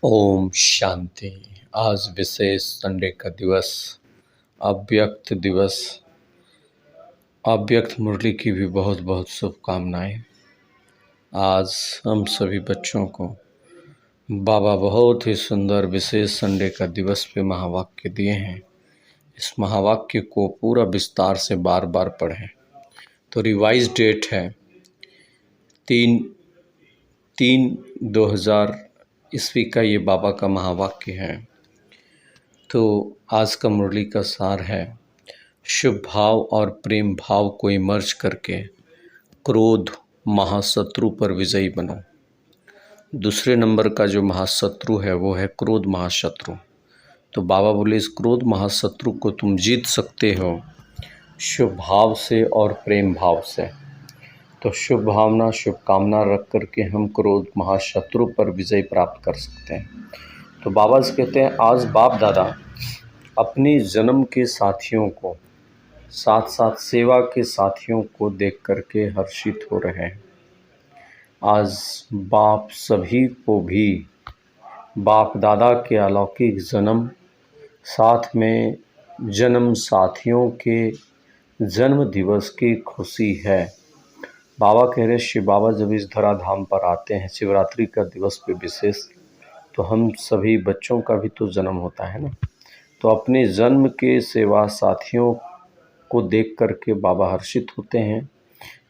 ओम शांति। आज विशेष संडे का दिवस, अव्यक्त दिवस। अव्यक्त मुरली की भी बहुत बहुत शुभकामनाएं। आज हम सभी बच्चों को बाबा बहुत ही सुंदर विशेष संडे का दिवस पे महावाक्य दिए हैं। इस महावाक्य को पूरा विस्तार से बार बार पढ़ें। तो रिवाइज डेट है 3/3/2000 का ये बाबा का महावाक्य है। तो आज का मुरली का सार है, शुभ भाव और प्रेम भाव को इमर्ज करके क्रोध महाशत्रु पर विजयी बनो। दूसरे नंबर का जो महाशत्रु है वो है क्रोध महाशत्रु। तो बाबा बोले इस क्रोध महाशत्रु को तुम जीत सकते हो शुभ भाव से और प्रेम भाव से। तो शुभ भावना शुभकामना रख करके हम क्रोध महाशत्रु पर विजय प्राप्त कर सकते हैं। तो बाबा से कहते हैं आज बाप दादा अपनी जन्म के साथियों को, साथ साथ सेवा के साथियों को देख करके हर्षित हो रहे हैं। आज बाप सभी को भी बाप दादा के अलौकिक जन्म, साथ में जन्म साथियों के जन्म दिवस की खुशी है। बाबा कह रहे शिव बाबा जब इस धराधाम पर आते हैं शिवरात्रि का दिवस पे विशेष, तो हम सभी बच्चों का भी तो जन्म होता है ना। तो अपने जन्म के सेवा साथियों को देख करके बाबा हर्षित होते हैं।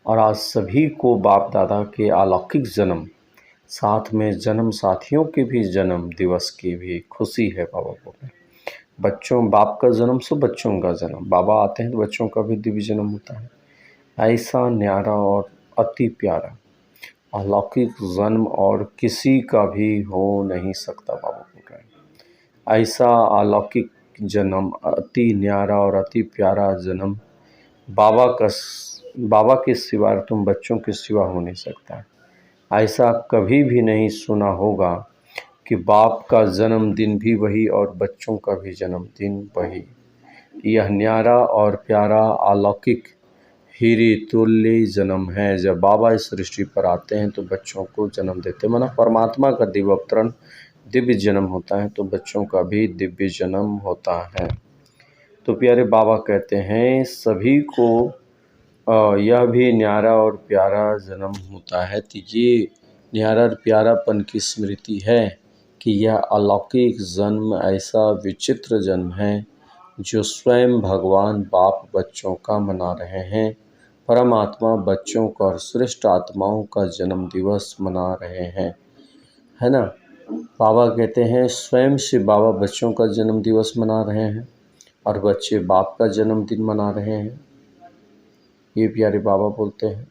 और आज सभी को बाप दादा के अलौकिक जन्म, साथ में जन्म साथियों के भी जन्म दिवस की भी खुशी है। बाबा बोले बच्चों, बाप का जन्म सो बच्चों का जन्म, बाबा आते हैं तो बच्चों का भी दिव्य जन्म होता है। ऐसा न्यारा और अति प्यारा अलौकिक जन्म और किसी का भी हो नहीं सकता। बाबा बोल रहे हैं ऐसा अलौकिक जन्म, अति न्यारा और अति प्यारा जन्म बाबा के सिवा, तुम बच्चों के सिवा हो नहीं सकता। ऐसा कभी भी नहीं सुना होगा कि बाप का जन्मदिन भी वही और बच्चों का भी जन्मदिन वही। यह न्यारा और प्यारा अलौकिक हीरे तुल्य जन्म है। जब बाबा इस सृष्टि पर आते हैं तो बच्चों को जन्म देते, माना परमात्मा का दिव्य अवतरण दिव्य जन्म होता है, तो बच्चों का भी दिव्य जन्म होता है। तो प्यारे बाबा कहते हैं सभी को यह भी न्यारा और प्यारा जन्म होता है। तो ये न्यारा और प्यारापन की स्मृति है कि यह अलौकिक जन्म ऐसा विचित्र जन्म है जो स्वयं भगवान बाप बच्चों का मना रहे हैं। परमात्मा बच्चों का और श्रेष्ठ आत्माओं का जन्म दिवस मना रहे हैं, है ना। बाबा कहते हैं स्वयं से बाबा बच्चों का जन्म दिवस मना रहे हैं और बच्चे बाप का जन्मदिन मना रहे हैं। ये प्यारे बाबा बोलते हैं।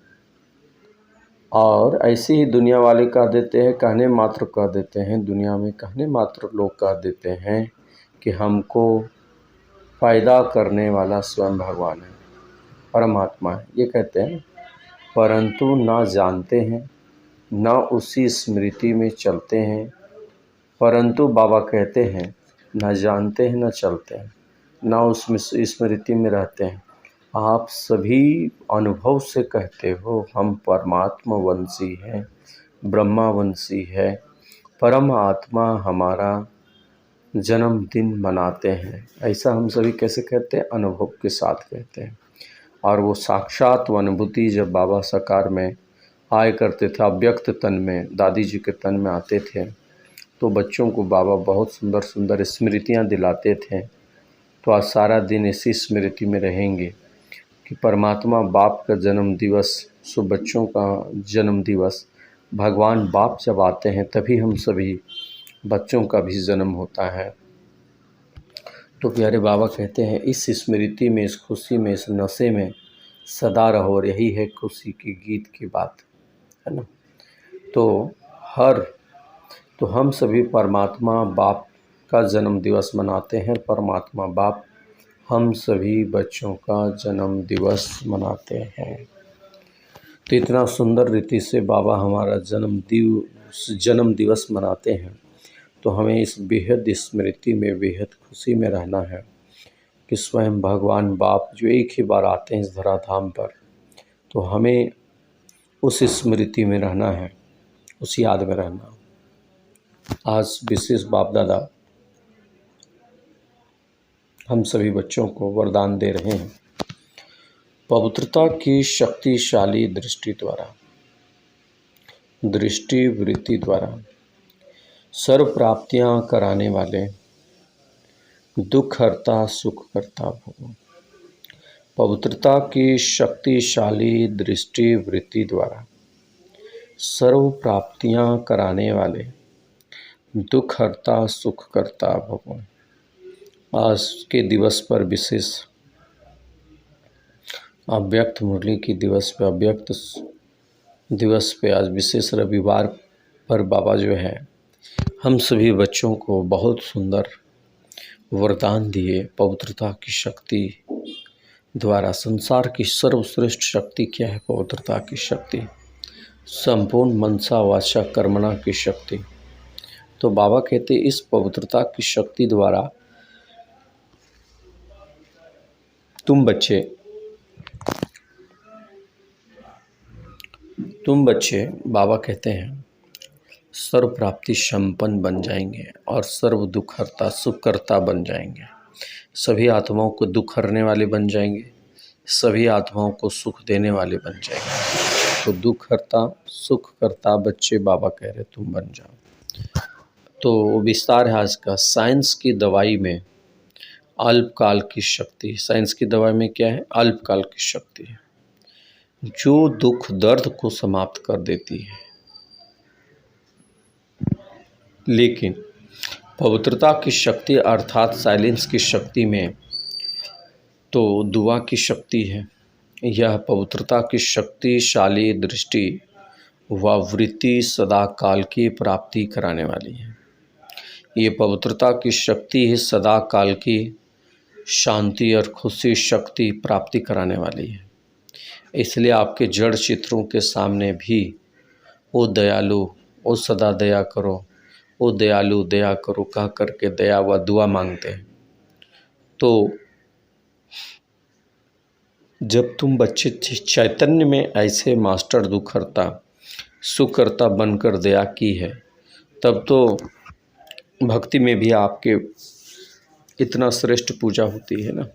और ऐसे ही दुनिया वाले कह देते हैं, कहने मात्र कह देते हैं, दुनिया में कहने मात्र लोग कह देते हैं कि हमको पैदा करने वाला स्वयं भगवान है, परमात्मा है, ये कहते हैं, परंतु ना जानते हैं, ना उसी स्मृति में चलते हैं। परंतु बाबा कहते हैं ना जानते हैं, ना चलते हैं, ना उस स्मृति में रहते हैं। आप सभी अनुभव से कहते हो हम परमात्मा वंशी हैं, ब्रह्मा वंशी है, परम आत्मा हमारा जन्मदिन मनाते हैं। ऐसा हम सभी कैसे कहते हैं? अनुभव के साथ कहते हैं। और वो साक्षात अनुभूति जब बाबा साकार में आए करते थे, अव्यक्त तन में, दादी जी के तन में आते थे, तो बच्चों को बाबा बहुत सुंदर सुंदर स्मृतियाँ दिलाते थे। तो आज सारा दिन इसी स्मृति में रहेंगे कि परमात्मा बाप का जन्म दिवस, सो बच्चों का जन्म दिवस, भगवान बाप जब आते हैं तभी हम सभी बच्चों का भी जन्म होता है। तो प्यारे बाबा कहते हैं इस स्मृति में, इस खुशी में, इस नशे में सदा रहो, और यही है खुशी की गीत की बात, है ना। तो हम सभी परमात्मा बाप का जन्म दिवस मनाते हैं। परमात्मा बाप हम सभी बच्चों का जन्म दिवस मनाते हैं। तो इतना सुंदर रीति से बाबा हमारा जन्म दिवस मनाते हैं। तो हमें इस बेहद स्मृति में, बेहद खुशी में रहना है कि स्वयं भगवान बाप जो एक ही बार आते हैं इस धराधाम पर, तो हमें उस स्मृति में रहना है, उस याद में रहना। आज विशेष बाप दादा हम सभी बच्चों को वरदान दे रहे हैं पवित्रता की शक्तिशाली दृष्टि द्वारा, दृष्टि वृत्ति द्वारा सर्व प्राप्तियां कराने वाले, दुख हरता सुख करता भगवान। पवित्रता की शक्तिशाली दृष्टि वृत्ति द्वारा सर्व प्राप्तियां कराने वाले, दुख हरता सुख करता भगवान। आज के दिवस पर विशेष अव्यक्त मुरली की दिवस पे, अव्यक्त दिवस पे, आज विशेष रविवार पर बाबा जो है हम सभी बच्चों को बहुत सुंदर वरदान दिए। पवित्रता की शक्ति द्वारा संसार की सर्वश्रेष्ठ शक्ति क्या है? पवित्रता की शक्ति, संपूर्ण मनसा वाचा कर्मणा की शक्ति। तो बाबा कहते इस पवित्रता की शक्ति द्वारा तुम बच्चे बाबा कहते हैं सर्व प्राप्ति संपन्न बन जाएंगे और सर्व दुख हरता सुख करता बन जाएंगे। सभी आत्माओं को दुख हरने वाले बन जाएंगे, सभी आत्माओं को सुख देने वाले बन जाएंगे। तो दुख हरता सुख करता बच्चे बाबा कह रहे तुम बन जाओ। तो विस्तार है आज का। साइंस की दवाई में अल्पकाल की शक्ति। साइंस की दवाई में क्या है? अल्पकाल की शक्ति है जो दुख दर्द को समाप्त कर देती है। लेकिन पवित्रता की शक्ति अर्थात साइलेंस की शक्ति में तो दुआ की शक्ति है। यह पवित्रता की शक्तिशाली दृष्टि व वृत्ति सदा काल की प्राप्ति कराने वाली है। ये पवित्रता की शक्ति ही सदा काल की शांति और खुशी शक्ति प्राप्ति कराने वाली है। इसलिए आपके जड़ चित्रों के सामने भी ओ दयालु, ओ सदा दया करो, ओ दयालु दया करो कह करके दया व दुआ मांगते हैं। तो जब तुम बच्चे चैतन्य में ऐसे मास्टर दुखहर्ता सुखकर्ता बनकर दया की है, तब तो भक्ति में भी आपके इतना श्रेष्ठ पूजा होती है ना।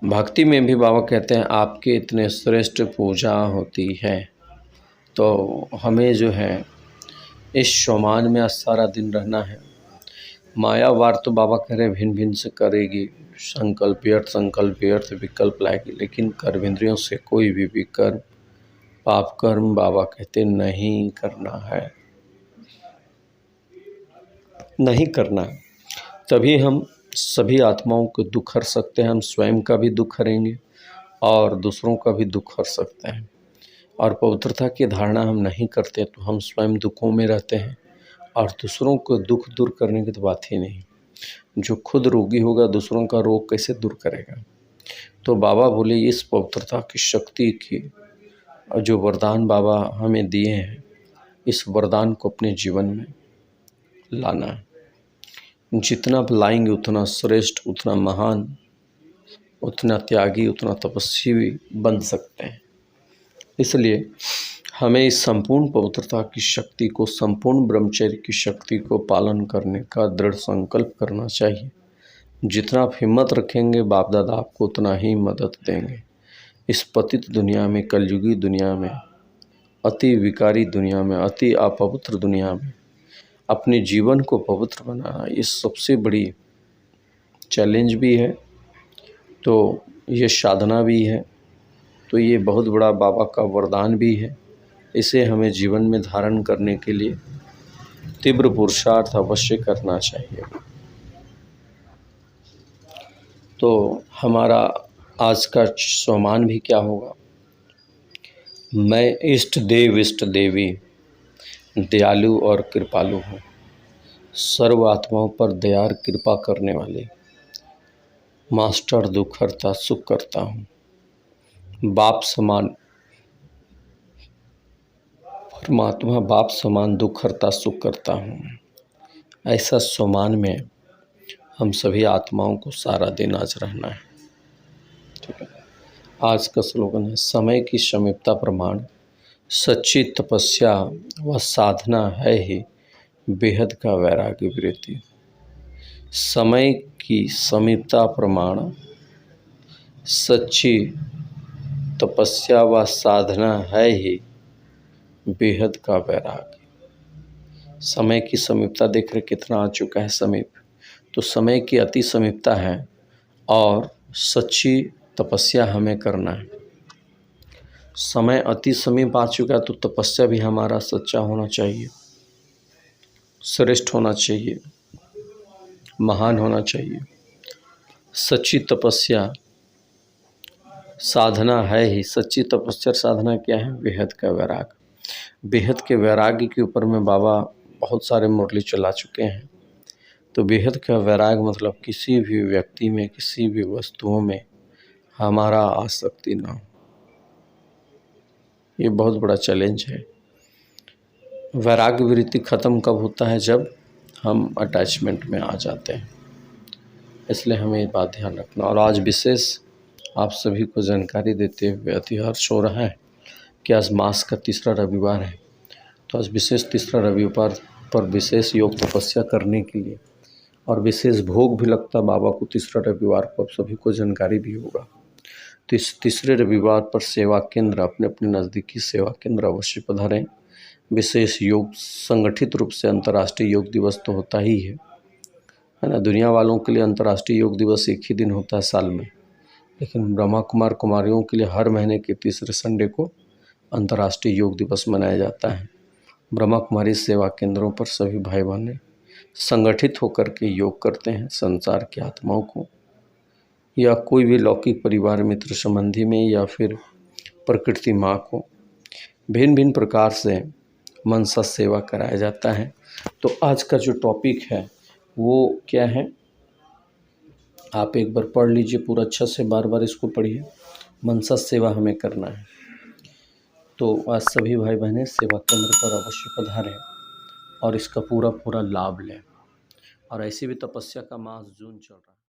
भक्ति में भी बाबा कहते हैं आपके इतने श्रेष्ठ पूजा होती है। तो हमें जो है इस शोमान में आज सारा दिन रहना है। मायावार तो बाबा कह रहे भिन्न भिन्न से करेगी, संकल्प व्यर्थ विकल्प लाएगी, लेकिन कर्मेंद्रियों से कोई भी विकल्प पाप कर्म बाबा कहते नहीं करना है, नहीं करना है। तभी हम सभी आत्माओं को दुख हर सकते हैं। हम स्वयं का भी दुख हरेंगे और दूसरों का भी दुख हर सकते हैं। और पवित्रता की धारणा हम नहीं करते तो हम स्वयं दुखों में रहते हैं और दूसरों को दुख दूर करने की तो बात ही नहीं। जो खुद रोगी होगा दूसरों का रोग कैसे दूर करेगा? तो बाबा बोले इस पवित्रता की शक्ति की जो वरदान बाबा हमें दिए हैं, इस वरदान को अपने जीवन में लाना है। जितना आप लाएंगे उतना श्रेष्ठ, उतना महान, उतना त्यागी, उतना तपस्वी बन सकते हैं। इसलिए हमें इस संपूर्ण पवित्रता की शक्ति को, संपूर्ण ब्रह्मचर्य की शक्ति को पालन करने का दृढ़ संकल्प करना चाहिए। जितना आप हिम्मत रखेंगे बाप दादा आपको उतना ही मदद देंगे। इस पतित दुनिया में, कलयुगी दुनिया में, अति विकारी दुनिया में, अति अपवित्र दुनिया में अपने जीवन को पवित्र बनाना ये सबसे बड़ी चैलेंज भी है, तो ये साधना भी है, तो ये बहुत बड़ा बाबा का वरदान भी है। इसे हमें जीवन में धारण करने के लिए तीव्र पुरुषार्थ अवश्य करना चाहिए। तो हमारा आज का सम्मान भी क्या होगा? मैं इष्ट देव इष्ट देवी दयालु और कृपालु हूँ, सर्व आत्माओं पर दया और कृपा करने वाले मास्टर दुख हरता सुख करता हूँ, बाप समान परमात्मा बाप समान दुख हरता सुख करता हूँ। ऐसा सम्मान में हम सभी आत्माओं को सारा दिन आज रहना है। ठीक है। आज का स्लोगन है समय की समीपता प्रमाण, सच्ची तपस्या व साधना है ही बेहद का वैराग्य वृत्ति। समय की समीपता प्रमाण सच्ची तपस्या व साधना है ही बेहद का वैराग्य। समय की समीपता देख रहे कितना आ चुका है समीप, तो समय की अति समीपता है और सच्ची तपस्या हमें करना है। समय अति समीप आ चुका है तो तपस्या भी हमारा सच्चा होना चाहिए, श्रेष्ठ होना चाहिए, महान होना चाहिए। सच्ची तपस्या साधना है ही, सच्ची तपस्या साधना क्या है? बेहद का वैराग्य। बेहद के वैराग्य के ऊपर में बाबा बहुत सारे मुरली चला चुके हैं। तो बेहद का वैराग्य मतलब किसी भी व्यक्ति में, किसी भी वस्तुओं में हमारा आसक्ति ना हो। ये बहुत बड़ा चैलेंज है। वैराग्य वृत्ति खत्म कब होता है? जब हम अटैचमेंट में आ जाते हैं। इसलिए हमें ये बात ध्यान रखना। और आज विशेष आप सभी को जानकारी देते हुए अति हर्ष हो रहा है कि आज मास का तीसरा रविवार है। तो आज विशेष तीसरा रविवार पर विशेष योग तपस्या करने के लिए और विशेष भोग भी लगता बाबा को तीसरा रविवार को, आप सभी को जानकारी भी होगा। तो इस तीसरे रविवार पर सेवा केंद्र, अपने अपने नज़दीकी सेवा केंद्र अवश्य पधारें। विशेष योग संगठित रूप से अंतर्राष्ट्रीय योग दिवस तो होता ही है ना। दुनिया वालों के लिए अंतर्राष्ट्रीय योग दिवस एक ही दिन होता है साल में, लेकिन ब्रह्मा कुमार कुमारियों के लिए हर महीने के तीसरे संडे को अंतर्राष्ट्रीय योग दिवस मनाया जाता है। ब्रह्मा कुमारी सेवा केंद्रों पर सभी भाई बहनें संगठित होकर के योग करते हैं। संसार की आत्माओं को या कोई भी लौकिक परिवार मित्र संबंधी में या फिर प्रकृति माँ को भिन्न भिन्न प्रकार से मनसा सेवा कराया जाता है। तो आज का जो टॉपिक है वो क्या है, आप एक बार पढ़ लीजिए पूरा अच्छा से, बार बार इसको पढ़िए। मनसा सेवा हमें करना है। तो आज सभी भाई बहनें सेवा केंद्र पर अवश्य पधारें और इसका पूरा पूरा लाभ लें। और ऐसी भी तपस्या का मास जून चल रहा है।